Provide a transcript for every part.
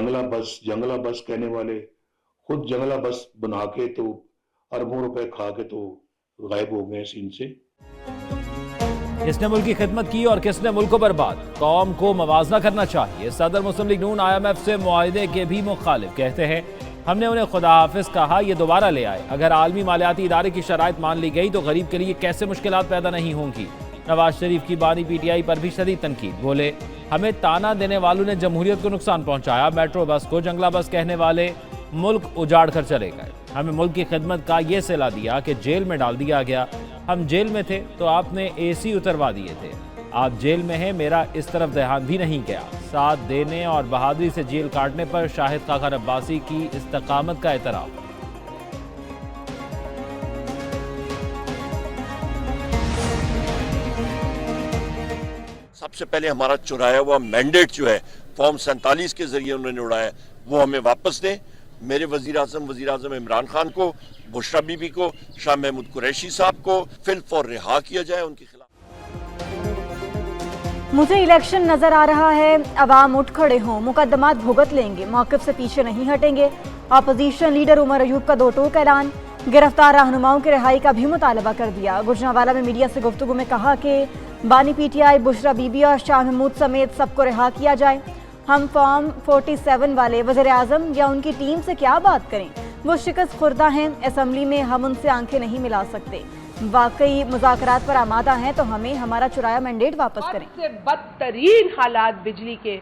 जंगला बस कहने वाले खुद जंगला बस बना के तो अरबों रुपए खा के तो गायब हो गए सीन से। किसने मुल्क की खिदमत की और किसने मुल्क को बर्बाद? कौम को मवाजना करना चाहिए। सदर मुस्लिम लीग नून IMF से मुआहिदे के भी मुखालिफ कहते हैं हमने उन्हें खुदा हाफिज कहा, ये दोबारा ले आए। अगर आलमी मालियाती इदारे की शराइत मान ली गई तो गरीब के लिए कैसे मुश्किलात पैदा नहीं होंगी। नवाज शरीफ की बानी PTI पर भी शदीद तनकीद। बोले हमें ताना देने वालों ने जमहूरियत को नुकसान पहुंचाया। मेट्रो बस को जंगला बस कहने वाले मुल्क उजाड़ कर चले गए। हमें मुल्क की खिदमत का ये सिला दिया कि जेल में डाल दिया गया। हम जेल में थे तो आपने AC उतरवा दिए थे। आप जेल में हैं, मेरा इस तरफ ध्यान भी नहीं गया। साथ देने और बहादुरी से जेल काटने पर शाहिद खान अब्बासी की इस्तकामत का एतराफ़। सबसे पहले हमारा चुराया हुआ मैंडेट जो है फॉर्म 47 के जरिए उन्होंने उड़ाया, वो हमें वापस दें। मेरे वजीर आजम इमरान खान को, बुशरा बीबी को, शाह महमूद कुरैशी साहब को फिल्म और रिहा किया जाए उनके खिलाफ। मुझे इलेक्शन नजर आ रहा है, अवाम उठ खड़े हों, मुकदमात भुगत लेंगे, मौक़िफ़ से पीछे नहीं हटेंगे। अपोजिशन लीडर उमर अयूब का 2 टोक ऐलान। गिरफ्तार रहनुमाओं की रिहाई का भी मुतालबा कर दिया। गुजरांवाला में मीडिया से गुफ्तगू में कहा कि बानी PTI, बुशरा बीबी और शाह महमूद समेत सबको रिहा किया जाए। हम फॉर्म 47 वाले वज़ीर आज़म या उनकी टीम से क्या बात करें, वो शिकस्त खुर्दा हैं। असम्बली में हम उनसे आंखें नहीं मिला सकते। वाकई मुज़ाकरात पर आमादा हैं तो हमें हमारा चुराया मैंडेट वापस करें। सबसे बदतरीन हालात बिजली के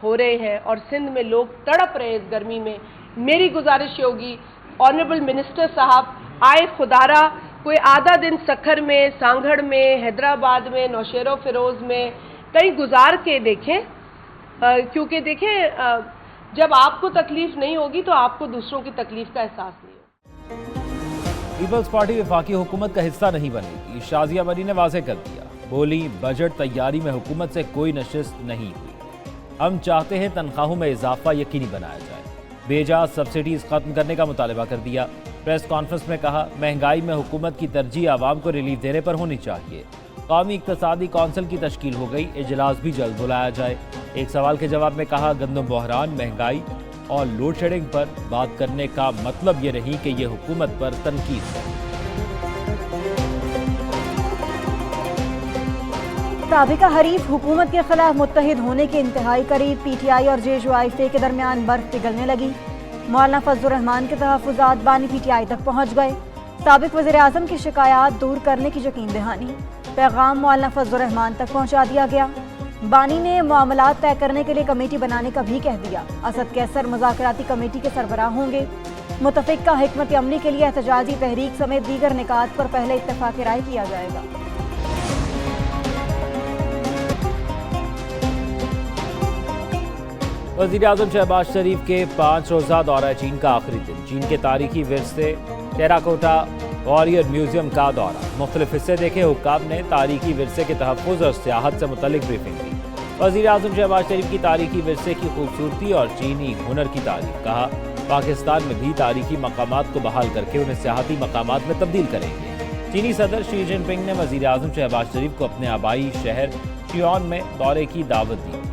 हो रहे हैं और सिंध में लोग तड़प रहे इस गर्मी में। मेरी गुजारिश होगी ऑनरेबल मिनिस्टर साहब, आए खुदारा कोई आधा दिन सखर में, सांगड़ में, हैदराबाद में, नौशेरो फिरोज में कहीं गुजार के देखें, क्योंकि देखें जब आपको तकलीफ नहीं होगी तो आपको दूसरों की तकलीफ का एहसास नहीं होगा। पीपल्स पार्टी वफाकी हुकूमत का हिस्सा नहीं बनेगी, शाजिया मरी ने वाज़ेह कर दिया। बोली बजट तैयारी में हुकूमत से कोई नशिस्त नहीं हुई। हम चाहते हैं तनख्वाहों में इजाफा यकीनी बनाया जाए। बेजा सब्सिडीज खत्म करने का मुतालबा कर दिया। प्रेस कॉन्फ्रेंस में कहा महंगाई में हुकूमत की तरजीह आवाम को रिलीफ देने पर होनी चाहिए। कौमी इक्तसादी कौंसिल की तश्कील हो गई, इजलास भी जल्द बुलाया जाए। एक सवाल के जवाब में कहा गंदम बहरान, महंगाई और लोड शेडिंग पर बात करने का मतलब ये नहीं कि ये हुकूमत पर तनकीद है। साबिका हरीफ हुकूमत के खिलाफ मुत्तहिद होने के इंतहाई करीब। PTI और JUIFA के दरमियान बर्फ पिघलने लगी। मौलाना फजलुर रहमान के तहफ़्फ़ुज़ात बानी PTI तक पहुँच गए। साबिक वज़ीर आज़म की शिकायत दूर करने की यकीन दहानी। पैगाम मौलाना फजलुर रहमान तक पहुँचा दिया गया। बानी ने मामलात तय करने के लिए कमेटी बनाने का भी कह दिया। असद कैसर मुज़ाकराती कमेटी के सरबराह होंगे। मुतफ़िक़ा हिकमत अमली के लिए एहतजाजी तहरीक समेत दीगर निकात पर पहले इत्तफ़ाक़ राय किया जाएगा। वज़ीर आज़म शहबाज शरीफ के 5 रोज़ा दौरा चीन का आखिरी दिन। चीन के तारीखी विरसे टेराकोटा वॉरियर म्यूजियम का दौरा। मुख्तलिफ हिस्से देखे। हुक्काम ने तारीखी विरसे के तहफ़्फ़ुज़ और सियाहत से मुतल्लिक़ ब्रीफिंग दी। वज़ीर आज़म शहबाज शरीफ की तारीखी विरसे की खूबसूरती और चीनी हुनर की तारीफ। कहा पाकिस्तान में भी तारीखी मकामात को बहाल करके उन्हें सियाहती मकामात में तब्दील करेंगे। चीनी सदर शी जिनपिंग ने वज़ीर आज़म शहबाज शरीफ को अपने आबाई शहर शियोन में दौरे की दावत दी।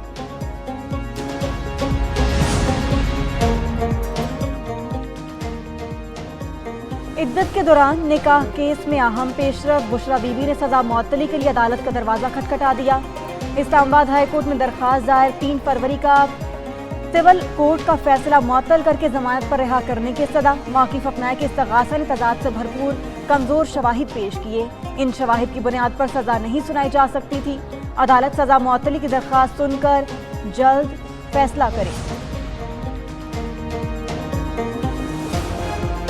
इद्दत के दौरान निकाह केस में अहम पेशरफ। बुशरा बीबी ने सजा मुअत्तली के लिए अदालत का दरवाजा खटखटा दिया। इस्लामाबाद हाई कोर्ट में दरखास्त दायर। 3 फरवरी का सिविल कोर्ट का फैसला मुअत्तल करके जमानत पर रिहा करने की सदा। मौक़िफ़ अपनाया कि इस्तग़ासा ने तज़ाद से भरपूर कमज़ोर शवाहिद पेश किए। इन शवाहिद की बुनियाद पर सजा नहीं सुनाई जा सकती थी। अदालत सजा मुअत्तली की दरखास्त सुनकर जल्द फैसला करे।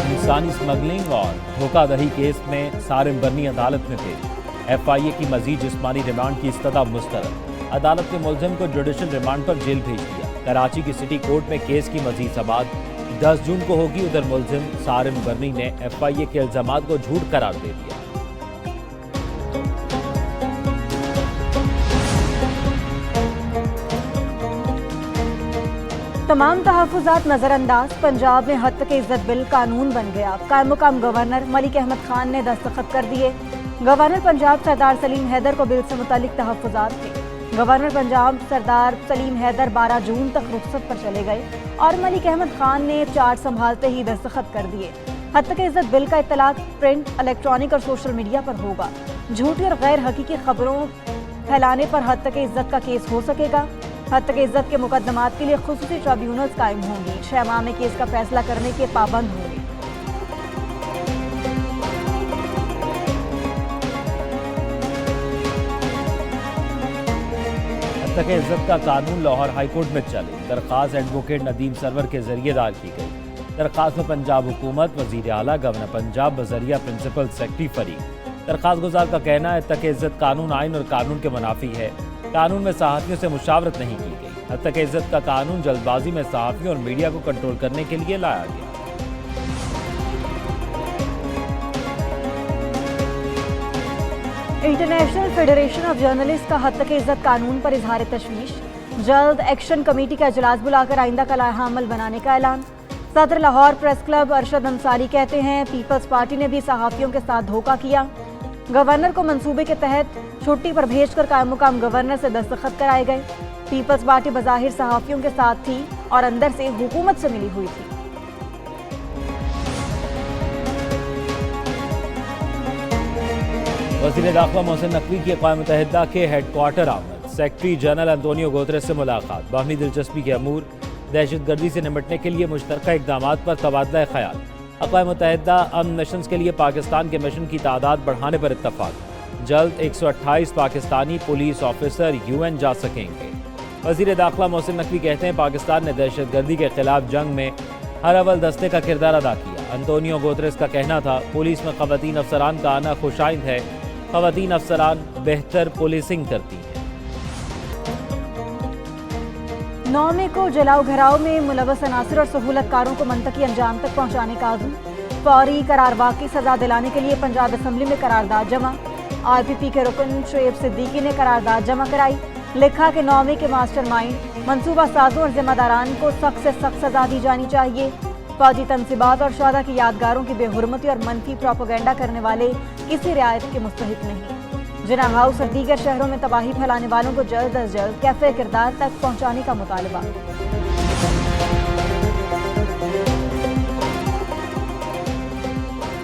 इंसानी स्मगलिंग और धोखाधड़ी केस में सारिम बर्नी अदालत में पेश। FIA की मजीद जिस्मानी रिमांड की इस्तदा मुस्तरद। अदालत ने मुलजिम को जुडिशल रिमांड पर जेल भेज दिया। कराची की सिटी कोर्ट में केस की मजीद समाअत 10 जून को होगी। उधर मुलजिम सारिम बर्नी ने FIA के इल्जामात को झूठ करार दे दिया। तमाम तहफ़्फ़ुज़ात नज़रअंदाज। पंजाब में हद तक इज्जत बिल कानून बन गया। कायम मुकाम गवर्नर मलिक अहमद खान ने दस्तखत कर दिए। गवर्नर पंजाब सरदार सलीम हैदर को बिल से मुतालिक तहफ़्फ़ुज़ात थे। गवर्नर पंजाब सरदार सलीम हैदर 12 जून तक रुखसत पर चले गए और मलिक अहमद खान ने चार्ज संभालते ही दस्तखत कर दिए। हत्या के इज्जत बिल का इत्तलाक प्रिंट, इलेक्ट्रॉनिक और सोशल मीडिया पर होगा। झूठी और गैर हकीकी खबरों फैलाने पर हत्या के इज्जत का केस हो सकेगा। हत्या के इज्जत के मुकदमात के लिए खुसूसी ट्रिब्यूनल्स कायम होंगी। 6 माह में केस का फैसला करने के पाबंद होंगे। हत्या के इज्जत का कानून लाहौर हाईकोर्ट में चले। दरखास्त एडवोकेट नदीम सरवर के जरिए दायर की गई। दरखास्त में पंजाब हुकूमत, वजीर आला, गवर्नर पंजाब बजरिया प्रिंसिपल सेक्रेटरी फरीक। दरखास्त गुजार का कहना है हत्या के इज्जत कानून आइन और कानून के मुनाफी है। कानून में सहाफ़ियों से मुशावरत नहीं की गई। हत्या के इज्जत का कानून जल्दबाजी में सहाफ़ियों और मीडिया को कंट्रोल करने के लिए लाया गया। इंटरनेशनल फेडरेशन ऑफ जर्नलिस्ट का हत्या के इज्जत कानून पर इजहार तशवीश। जल्द एक्शन कमेटी का इजलास बुलाकर आइंदा का लाहा अमल बनाने का ऐलान। सदर लाहौर प्रेस क्लब अरशद अंसारी कहते हैं पीपल्स पार्टी ने भी सहाफ़ियों के साथ धोखा किया। गवर्नर को मंसूबे के तहत छुट्टी पर भेजकर कायम मुकाम गवर्नर से दस्तखत कराए गए। पीपल्स पार्टी बज़ाहिर सहाफ़ियों के साथ थी और अंदर से हुकूमत से मिली हुई थी। वज़ीर दाखिला मोहसिन नकवी की अक़वाम मुत्तहिदा के हेडक्वार्टर आमद। सेक्रेटरी जनरल एंटोनियो गुतेरेस से मुलाकात। बाहमी दिलचस्पी के अमूर, दहशतगर्दी से निपटने के लिए मुश्तरका इक़दामात पर तबादला ख्याल। अक़वाम मुत्तहिदा अमन मिशंस के लिए पाकिस्तान के मिशन की तादाद बढ़ाने पर इत्तफाक। जल्द 128 पाकिस्तानी पुलिस ऑफिसर UN जा सकेंगे। वज़ीर दाखिला मोहसिन नकवी कहते हैं पाकिस्तान ने दहशतगर्दी के खिलाफ जंग में हर अव्वल दस्ते का किरदार अदा किया। एंटोनियो गुतेरेस का कहना था पुलिस में ख़वातीन अफसरान का आना खुशाइंद है। ख़वातीन अफसरान बेहतर पुलिसिंग करती हैं। 9 मई को जलाओ घराव में मुलव्वस अनासिर और सहूलतकारों को मंतकी अंजाम तक पहुँचाने का आज़म। फौरी करारवाद की सजा दिलाने के लिए पंजाब असम्बली में करारदाद जमा। RPP के रुकन शोएब सिद्दीकी ने करारदाद जमा कराई। लिखा कि 9 मई के मास्टरमाइंड मंसूबा साजों और जिम्मेदारान को सख्त से सख्त सजा दी जानी चाहिए। फौजी तनसीबात और शहदा की यादगारों की बेहुरमती और मनफी प्रोपोगेंडा करने वाले किसी रियायत के मुस्तहिक नहीं। जिना हाउस और दीगर शहरों में तबाही फैलाने वालों को जल्द अज जल्द कैफे किरदार तक पहुँचाने का मुतालबा।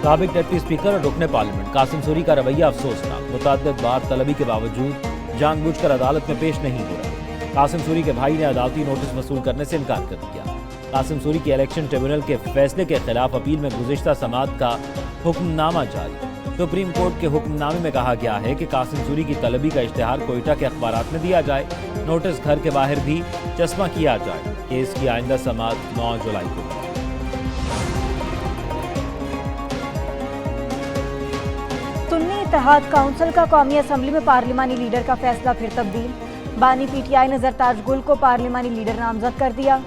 साबिक डिप्टी स्पीकर और रुकने पार्लियामेंट कासिम सूरी का रवैया अफसोसनाक। मुतअद्दिद बार तलबी के बावजूद जानबूझकर अदालत में पेश नहीं हो रहे। कासिम सूरी के भाई ने अदालती नोटिस वसूल करने से इनकार कर दिया। कासिम सूरी की इलेक्शन ट्रिब्यूनल के फैसले के खिलाफ अपील में गुज़िश्ता समाअत का हुक्मनामा जारी। सुप्रीम कोर्ट के हुक्मनामे में कहा गया है कि कासिम सूरी की तलबी का इश्तिहार कोयटा के अखबारात में दिया जाए। नोटिस घर के बाहर भी चस्पा किया जाए। केस की आइंदा समाअत 9 जुलाई को। सुन्नी इत्तेहाद काउंसिल का कौमी असम्बली में पार्लिमानी लीडर का फैसला फिर तब्दील। बानी PTI ने जरताज गुल को पार्लिमानी लीडर नामजद कर दिया।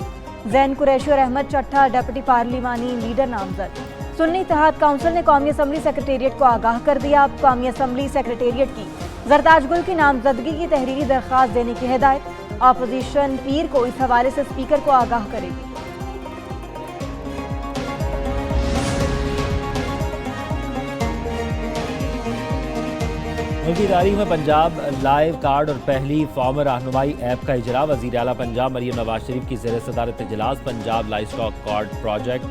जैन कुरैशी और अहमद चट्टा डिप्टी पार्लिमानी लीडर नामजद। सुन्नी इत्तेहाद काउंसिल ने कौमी असम्बली सेक्रेटेरिएट को आगाह कर दिया। अब कौमी असम्बली सेक्रेटेरिएट की जरताज गुल की नामजदगी की तहरीरी दरख्वास्त देने की हिदायत। अपोजिशन पीर को इस हवाले से स्पीकर को आगाह करेगी। मुल्की तारीख में पंजाब लाइव कार्ड और पहली फॉर्मर रहनुमाई ऐप का इजरा। वज़ीर आला पंजाब मरियम नवाज शरीफ की ज़ेर सदारत इजलास। Punjab live stock card project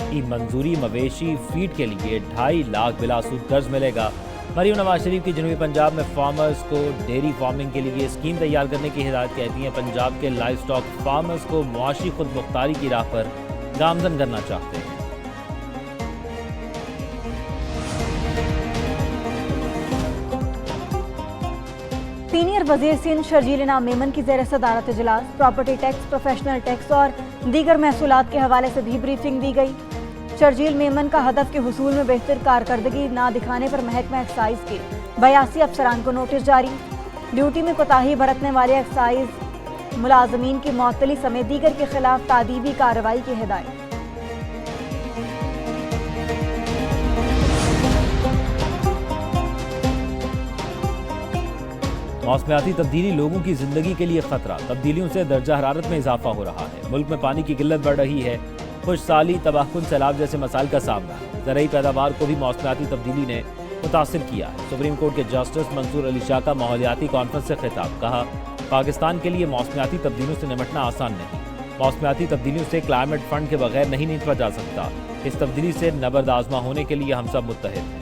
की मंजूरी। मवेशी फीड के लिए 2.5 लाख बिलासूद कर्ज मिलेगा। मरियम नवाज शरीफ की जनूबी पंजाब में फार्मर्स को डेयरी फार्मिंग के लिए स्कीम तैयार करने की हिदायत। कहती हैं पंजाब के लाइव स्टॉक फार्मर्स को मुआशी खुद मुख्तारी की राह पर गामजन करना चाहते हैं। सीनियर वजीर सिंध शर्जील इनाम मेमन की ज़ेर सदारत इजलास। प्रॉपर्टी टैक्स, प्रोफेशनल टैक्स और दीगर महसूलात के हवाले से भी ब्रीफिंग दी गई। शर्जील मेमन का हदफ के हुसूल में बेहतर कारकर्दगी ना दिखाने पर महकमा एक्साइज के 82 अफसरान को नोटिस जारी। ड्यूटी में कोताही बरतने वाले एक्साइज मुलाजमीन की मुअत्तली समेत दीगर के खिलाफ तादीबी कार्रवाई की हिदायत। मौसमियाती तब्दीली लोगों की जिंदगी के लिए खतरा। तब्दीलियों से दर्जा हरारत में इजाफा हो रहा है। मुल्क में पानी की किल्लत बढ़ रही है। खुशसाली, तबाहकुन, सैलाब जैसे मसाइल का सामना है। ज़रई पैदावार को भी मौसमियाती तब्दीली ने मुतासिर किया है। सुप्रीम कोर्ट के जस्टिस मंसूर अली शाह का माहौलियाती कॉन्फ्रेंस से खिताब। कहा पाकिस्तान के लिए मौसमियाती तब्दीलियों से निपटना आसान नहीं। मौसमियाती तब्दीलियों से क्लाइमेट फंड के बगैर नहीं निपटा जा सकता। इस तब्दीली से नबर्द आजमा होने के लिए हम सब मुत्तहिद हैं।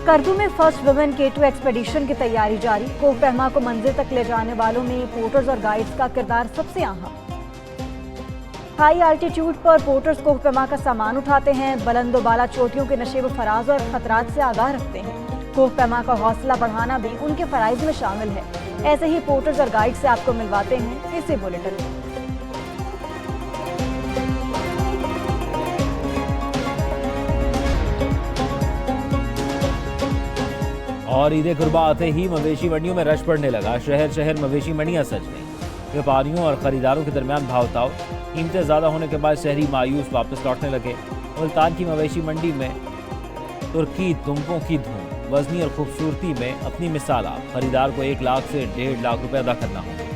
करतू में फर्स्ट वुमेन K2 एक्सपेडिशन की तैयारी जारी। कोह पहमा को मंजिल तक ले जाने वालों में पोर्टर्स और गाइड्स का किरदार सबसे अहम। हाई आल्टीट्यूड पर पोर्टर्स कोह पहमा का सामान उठाते हैं, बुलंद बाला चोटियों के नशेब फराज और खतरात से आगाह रखते हैं। कोह पहमा का हौसला बढ़ाना भी उनके फराइज में शामिल है। ऐसे ही पोर्टर्स और गाइड से आपको मिलवाते हैं इसी बुलेटिन में। और ईद कुर्बा आते ही मवेशी मंडियों में रश पड़ने लगा। शहर शहर मवेशी मंडियां सज गईं। व्यापारियों और खरीदारों के दरमियान भाव-ताव। कीमतें ज़्यादा होने के बाद शहरी मायूस वापस लौटने लगे। मुल्तान की मवेशी मंडी में तुर्की दुम्बों की धूम। वजनी और खूबसूरती में अपनी मिसाल आप। खरीदार को 1 लाख से 1.5 लाख रुपए अदा करना होंगे।